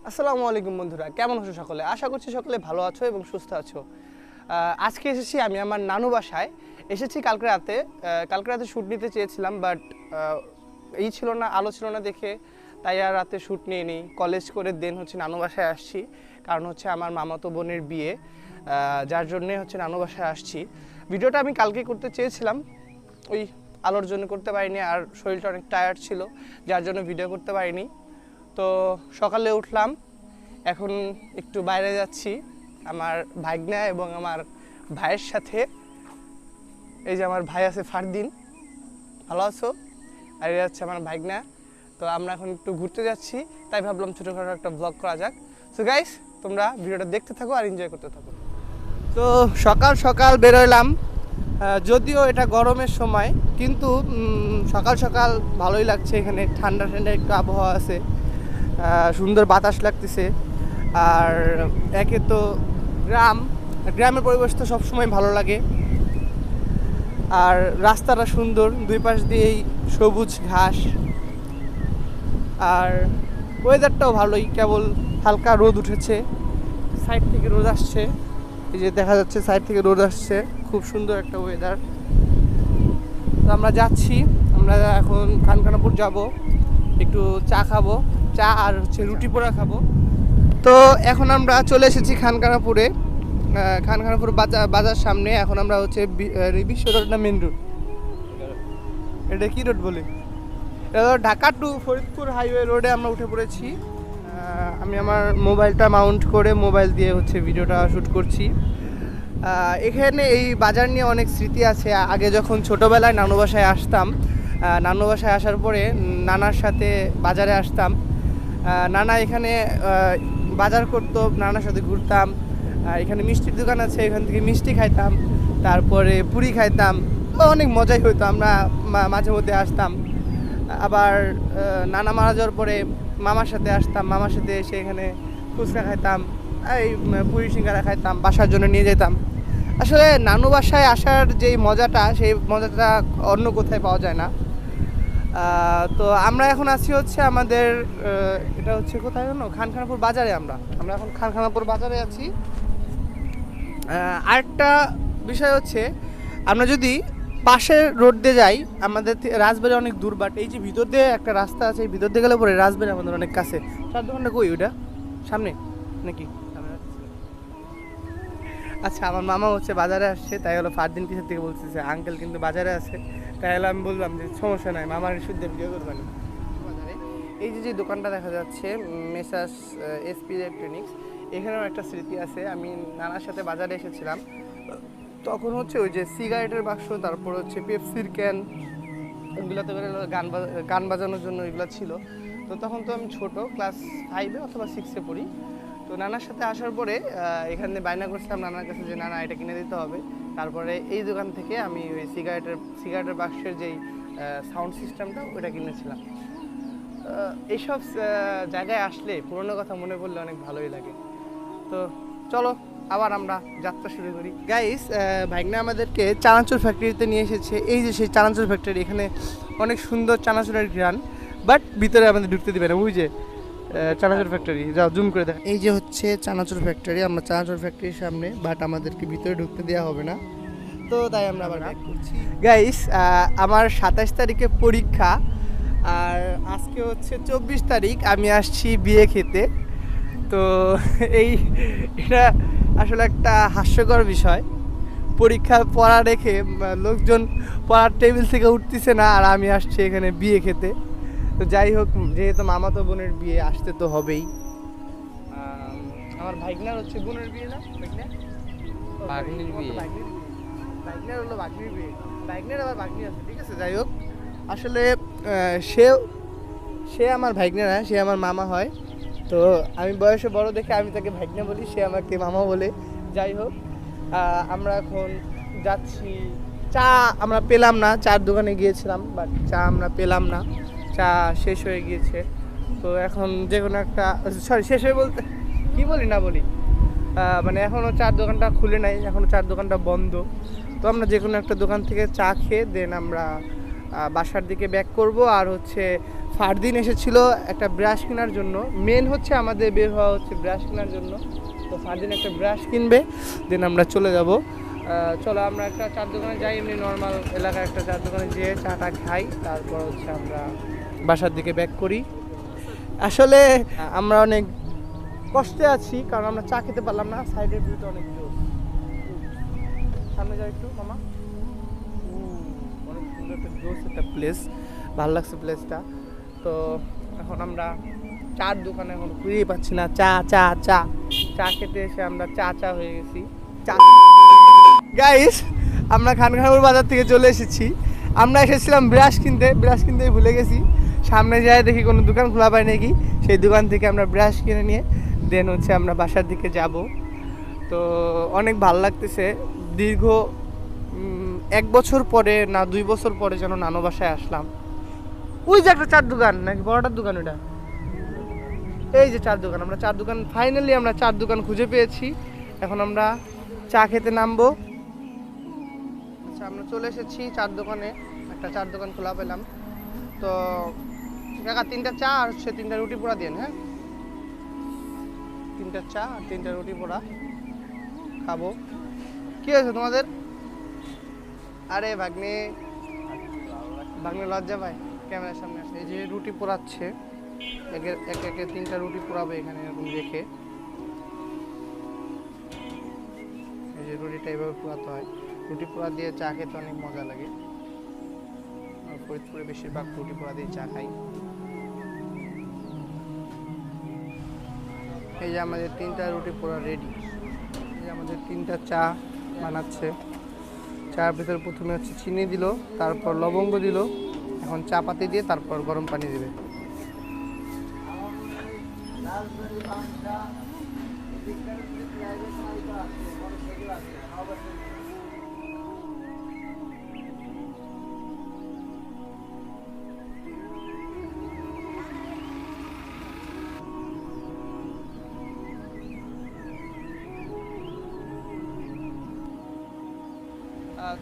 আসসালামু আলাইকুম বন্ধুরা, কেমন আছো সকলে? আশা করছি সকলে ভালো আছো এবং সুস্থ আছো। আজকে এসেছি আমি আমার নানু বাসায়। এসেছি কালকে রাতে শ্যুট নিতে চেয়েছিলাম, বাট এই ছিল না, আলো ছিল না দেখে তাই আর রাতে শ্যুট নিয়ে নিই। কলেজ করে দেন নানু বাসায় আসছি, কারণ আমার মামাতো বোনের বিয়ে, যার জন্যে নানু বাসায় আসছি। ভিডিওটা আমি কালকে করতে চেয়েছিলাম, ওই আলোর জন্য করতে পারিনি, আর শরীরটা অনেক টায়ার্ড ছিল, যার জন্য ভিডিও করতে পারিনি। তো সকালে উঠলাম, এখন একটু বাইরে যাচ্ছি আমার ভাইগনা এবং আমার ভাইয়ের সাথে। এই যে আমার ভাই আছে ফারদিন, ভালো আছো? আর এই যাচ্ছে আমার ভাইগনা। তো আমরা এখন একটু ঘুরতে যাচ্ছি, তাই ভাবলাম ছোটোখাটো একটা ব্লগ করা যাক। সো গাইস, তোমরা ভিডিওটা দেখতে থাকো আর এনজয় করতে থাকো। তো সকাল সকাল বেরোলাম, যদিও এটা গরমের সময়, কিন্তু সকাল সকাল ভালোই লাগছে। এখানে ঠান্ডা ঠান্ডা একটু আবহাওয়া আছে, সুন্দর বাতাস লাগতেছে। আর একে তো গ্রামের পরিবেশ তো সবসময় ভালো লাগে। আর রাস্তাটা সুন্দর, দুই পাশ দিয়েই সবুজ ঘাস, আর ওয়েদারটাও ভালোই। কেবল হালকা রোদ উঠেছে, সাইড থেকে রোদ আসছে, এই যে দেখা যাচ্ছে সাইড থেকে রোদ আসছে, খুব সুন্দর একটা ওয়েদার। তো আমরা যাচ্ছি, আমরা এখন খানখানাপুর যাব, একটু চা খাবো, চা আর রুটি পোড়া খাবো। তো এখন আমরা চলে এসেছি খানখানাপুরে, খানখানাপুর বাজার সামনে। এখন আমরা বিশ্ব রোড না মেন রোড, এটা কি রোড বলে, ঢাকা টু ফরিদপুর হাইওয়ে রোডে আমরা উঠে পড়েছি। আমি আমার মোবাইলটা মাউন্ট করে মোবাইল দিয়ে ভিডিওটা শ্যুট করছি। এখানে এই বাজার নিয়ে অনেক স্মৃতি আছে। আগে যখন ছোটোবেলায় নানু বাসায় আসতাম, নানু বাসায় আসার পরে নানার সাথে বাজারে আসতাম। নানা এখানে বাজার করতো, নানার সাথে ঘুরতাম। এখানে মিষ্টির দোকান আছে, এখান থেকে মিষ্টি খাইতাম, তারপরে পুরি খাইতাম। অনেক মজাই হইতো, আমরা মাঝে মধ্যে আসতাম। আবার নানা মারা যাওয়ার পরে মামার সাথে আসতাম, মামার সাথে এসে এখানে ফুচকা খাইতাম, এই পুরি সিঙ্গারা খাইতাম, বাসার জন্য নিয়ে যেতাম। আসলে নানু বাসায় আসার যেই মজাটা, সেই মজাটা অন্য কোথায় পাওয়া যায় না। তো আমরা এখন আছি আমাদের এটা কোথায় জানো, খানখানাপুর বাজারে। আমরা এখন খানখানাপুর বাজারে আছি। আরেকটা বিষয় আমরা যদি পাশের রোড দিয়ে যাই, আমাদের রাজবাড়ি অনেক দূর, বাট এই যে ভিতর দিয়ে একটা রাস্তা আছে, এই ভিতর দিয়ে গেলে পরে রাজবাড়ি আমাদের অনেক কাছে। চার দোকানটা কই, ওইটা সামনে নাকি? আচ্ছা, আমার মামা বাজারে আসছে, তাই হলো ফারদিন পিছের থেকে বলতেছে আঙ্কেল কিন্তু বাজারে আছে। তাই হলো আমি বললাম যে সমস্যা নাই, মামার শুদ্ধ ভিডিও করবেন বাজারে। এই যে দোকানটা দেখা যাচ্ছে, মেসার্স এসপি ইলেকট্রনিক্স, এখানেও একটা স্মৃতি আছে। আমি নানার সাথে বাজারে এসেছিলাম, তখন ওই যে সিগারেটের বাক্স, তারপর পেপসির ক্যান, ওইগুলোতে গান বাজানোর জন্য এগুলো ছিল। তো তখন তো আমি ছোট, ক্লাস 5 অথবা 6 পড়ি। তো নানার সাথে আসার পরে এখানে বায়না করছিলাম নানার কাছে যে নানা এটা কিনে দিতে হবে। তারপরে এই দোকান থেকে আমি ওই সিগারেটের বাক্সের যেই সাউন্ড সিস্টেমটা, ওইটা কিনেছিলাম। এইসব জায়গায় আসলে পুরনো কথা মনে পড়লে অনেক ভালোই লাগে। তো চলো আবার আমরা যাত্রা শুরু করি। গাইস, ভাইগনা আমাদেরকে চানাচুর ফ্যাক্টরিতে নিয়ে এসেছে। এই যে সেই চানাচুর ফ্যাক্টরি, এখানে অনেক সুন্দর চানাচুরের ঘ্রাণ, বাট ভিতরে আমাদের ঢুকতে দিবে না। বুঝে চানাচুর ফ্যাক্টরি, যাও জুম করে দেখ। এই যে চানাচুর ফ্যাক্টরি, আমরা চানাচুর ফ্যাক্টরির সামনে, বাট আমাদেরকে ভিতরে ঢুকতে দেওয়া হবে না। তো তাই আমরা আবার ব্যাক করছি। গাইস, আমার 27 তারিখে পরীক্ষা, আর আজকে 24 তারিখ। আমি আসছি বিয়ে খেতে। তো এটা আসলে একটা হাস্যকর বিষয়। পরীক্ষা পড়া রেখে লোকজন পড়ার টেবিল থেকে উঠতেছে না, আর আমি আসছি এখানে বিয়ে খেতে। তো যাই হোক, যেহেতু মামাতো বোনের বিয়ে, আসতে তো হবেই। আমার ভাইগনার বোনের বিয়ে না, ভাগ্নির বিয়ে, ভাইগনার হলো ভাগ্নির বিয়ে, ভাইগনার আবার ভাগ্নি আছে, ঠিক আছে। যাই হোক, আসলে সে আমার ভাইগনা না, সে আমার মামা হয়। তো আমি বয়সে বড় দেখে আমি তাকে ভাইগনা বলি, সে আমাকে মামা বলে। যাই হোক, আমরা এখন যাচ্ছি। চা আমরা পেলাম না, চার দোকানে গিয়েছিলাম, বাট চা আমরা পেলাম না, চা শেষ হয়ে গিয়েছে। তো এখন যে কোনো একটা, শেষ হয়ে বলতে কি বলি না বলি, মানে এখনও চার দোকানটা খুলে নাই, এখনও চার দোকানটা বন্ধ। তো আমরা যে কোনো একটা দোকান থেকে চা খেয়ে দেন আমরা বাসার দিকে ব্যাক করব। আর হচ্ছে ফারদিন এসেছিল একটা ব্রাশ কেনার জন্য, মেন হচ্ছে আমাদের বের হওয়া হচ্ছে ব্রাশ কেনার জন্য। তো ফারদিন একটা ব্রাশ কিনবে, দেন আমরা চলে যাব। চলো আমরা একটা চার দোকানে যাই, এমনি নর্মাল এলাকার একটা চার দোকানে যেয়ে চাটা খাই, তারপর হচ্ছে আমরা বাসার দিকে ব্যাক করি। আসলে আমরা অনেক কষ্টে আছি, কারণ আমরা চা খেতে পারলাম না। সাইডের ভিউটা অনেক জোর, সামনে যাও একটু মামা। অনেক সুন্দর একটা জোস একটা প্লেস, ভালো লাগছে প্লেসটা। তো এখন আমরা চার দোকানে এখন খুঁজেই পাচ্ছি না। চা চা চা চা খেতে এসে আমরা চা চা হয়ে গেছি। চা গাইস, আমরা খানখানুর বাজার থেকে চলে এসেছি। আমরা এসেছিলাম ব্রাশ কিনতেই ভুলে গেছি। সামনে যায় দেখি কোনো দোকান খোলা পাই নাকি, সেই দোকান থেকে আমরা ব্রাশ কিনে নিয়ে দেন হচ্ছে আমরা বাসার দিকে যাব। তো অনেক ভালো লাগতেছে, দীর্ঘ 1 বছর পরে না 2 বছর পরে যেন নানু বাসায় আসলাম। ওই যে একটা চার দোকান, নাকি বড়টার দোকান ওটা? এই যে চার দোকান, আমরা চার দোকান ফাইনালি আমরা চার দোকান খুঁজে পেয়েছি। এখন আমরা চা খেতে নামবো। আচ্ছা, আমরা চলে এসেছি চার দোকানে, একটা চার দোকান খোলা পেলাম। তো কাকা 3টা চা আর হচ্ছে 3টা রুটি পোড়া দিন। হ্যাঁ, 3টা চা আর 3টা রুটি পোড়া খাবো। কি হয়েছে তোমাদের? আরে ভাগ্নে লজ্জা পায় ক্যামেরার সামনে আসে। এই যে রুটি পোড়াচ্ছে, একে একে 3টা রুটি পোড়াবে এখানে এরকম রেখে। এই যে রুটিটা এইভাবে পোড়াতে হয়, রুটি পোড়া দিয়ে চা খেতে অনেক মজা লাগে। আর ফরিদপুরে বেশিরভাগ রুটি পোড়া দিয়ে চা খাই। এই যে আমাদের 3টা রুটি পোড়া রেডি। এই যে আমাদের 3টা চা বানাচ্ছে। চার ভিতরে প্রথমে হচ্ছে চিনি দিল, তারপর লবঙ্গ দিল, এখন চা পাতি দিয়ে তারপর গরম পানি দিবে।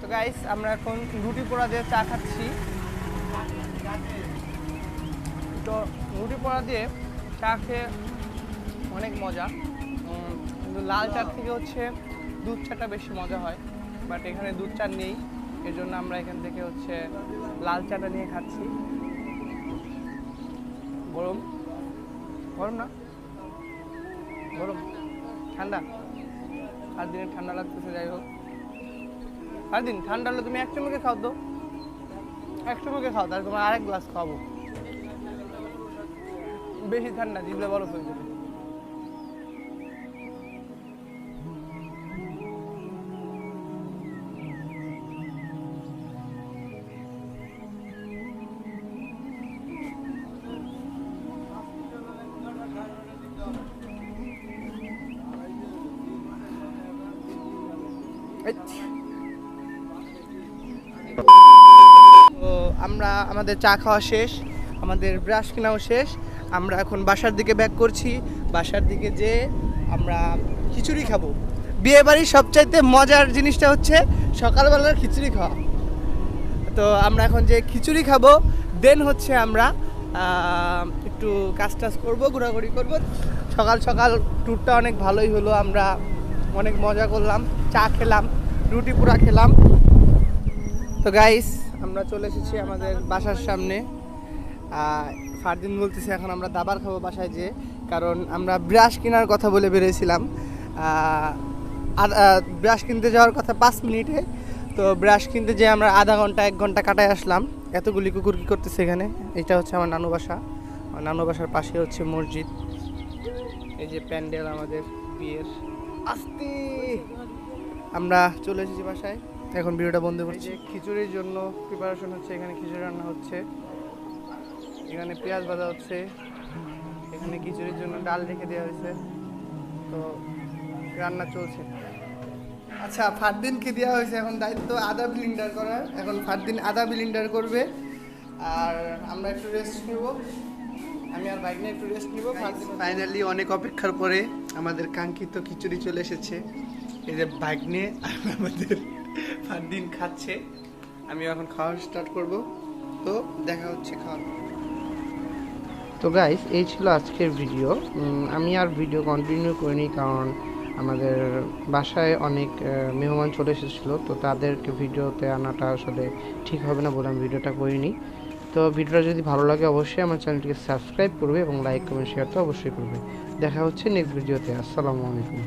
তো গাইস, আমরা এখন রুটি পোড়া দিয়ে চা খাচ্ছি। তো রুটি পোড়া দিয়ে চা খেয়ে অনেক মজা, কিন্তু লাল চার থেকে হচ্ছে দুধ চাটা বেশি মজা হয়। বাট এখানে দুধ চা নেই, এর জন্য আমরা এখান থেকে হচ্ছে লাল চাটা নিয়ে খাচ্ছি। গরম গরম না, গরম ঠান্ডা, আর দিনে ঠান্ডা লাগতেছে। যাই হোক, আর দিন ঠান্ডা হলে তুমি 1 চুমুকে খাও, তো 1 চুমুকে খাও, তাহলে তোমার আরেক গ্লাস খাবো। বেশি ঠান্ডা জিভে বরফ হয়ে যাবে। তো আমরা আমাদের চা খাওয়া শেষ, আমাদের ব্রাশ কেনাও শেষ। আমরা এখন বাসার দিকে ব্যাক করছি। বাসার দিকে যেয়ে আমরা খিচুড়ি খাবো। বিয়ে বাড়ির সবচাইতে মজার জিনিসটা হচ্ছে সকালবেলার খিচুড়ি খাওয়া। তো আমরা এখন যে খিচুড়ি খাবো, দেন হচ্ছে আমরা একটু কাজ টাজ করবো, ঘোরাঘুরি করবো। সকাল সকাল ট্যুরটা অনেক ভালোই হলো, আমরা অনেক মজা করলাম, চা খেলাম, রুটি পুরা খেলাম। তো গাইস, আমরা চলে এসেছি আমাদের বাসার সামনে। ফারদিন বলতেছে এখন আমরা দাবার খাবো বাসায় যেয়ে, কারণ আমরা ব্রাশ কেনার কথা বলে বেরিয়েছিলাম। ব্রাশ কিনতে যাওয়ার কথা 5 মিনিটে, তো ব্রাশ কিনতে যেয়ে আমরা আধা ঘন্টা 1 ঘন্টা কাটায় আসলাম। এতগুলি কুকুর কী করতেছে এখানে? এটা হচ্ছে আমার নানু বাসা, আমার নানু বাসার পাশে হচ্ছে মসজিদ। এই যে প্যান্ডেল আমাদের বিয়ের। আস্তে আমরা চলে এসেছি বাসায়, এখন ভিডিওটা বন্ধ করছি। খিচুড়ির জন্য প্রিপারেশন হচ্ছে, এখানে খিচুড়ি রান্না হচ্ছে, এখানে পেঁয়াজ ভাজা হচ্ছে, এখানে খিচুড়ির জন্য ডাল রেখে দেওয়া হয়েছে, তো রান্না চলছে। আচ্ছা, ফারদিনকে দেওয়া হয়েছে এখন দায়িত্ব আদা ব্লিন্ডার করার। এখন ফারদিন আদা ব্লিন্ডার করবে, আর আমরা একটু রেস্ট নেব, আমি আর বাইক নিয়ে একটু রেস্ট নেব। ফাইনালি অনেক অপেক্ষার পরে আমাদের কাঙ্ক্ষিত খিচুড়ি চলে এসেছে। এই যে বাইক নিয়ে আমাদের ফারদিন খাচ্ছে, আমি এখন খাওয়া স্টার্ট করব। তো দেখা হচ্ছে খাওয়ার পর। তো গাইস, এই ছিল আজকের ভিডিও। আমি আর ভিডিও কন্টিনিউ করিনি, কারণ আমাদের বাসায় অনেক মেহমান চলে এসেছিলো, তো তাদেরকে ভিডিওতে আনাটা আসলে ঠিক হবে না বলে আমি ভিডিওটা করিনি। তো ভিডিওটা যদি ভালো লাগে অবশ্যই আমার চ্যানেলটিকে সাবস্ক্রাইব করবে এবং লাইক কমেন্ট শেয়ার তো অবশ্যই করবে। দেখা হচ্ছে নেক্সট ভিডিওতে। আসসালামু আলাইকুম।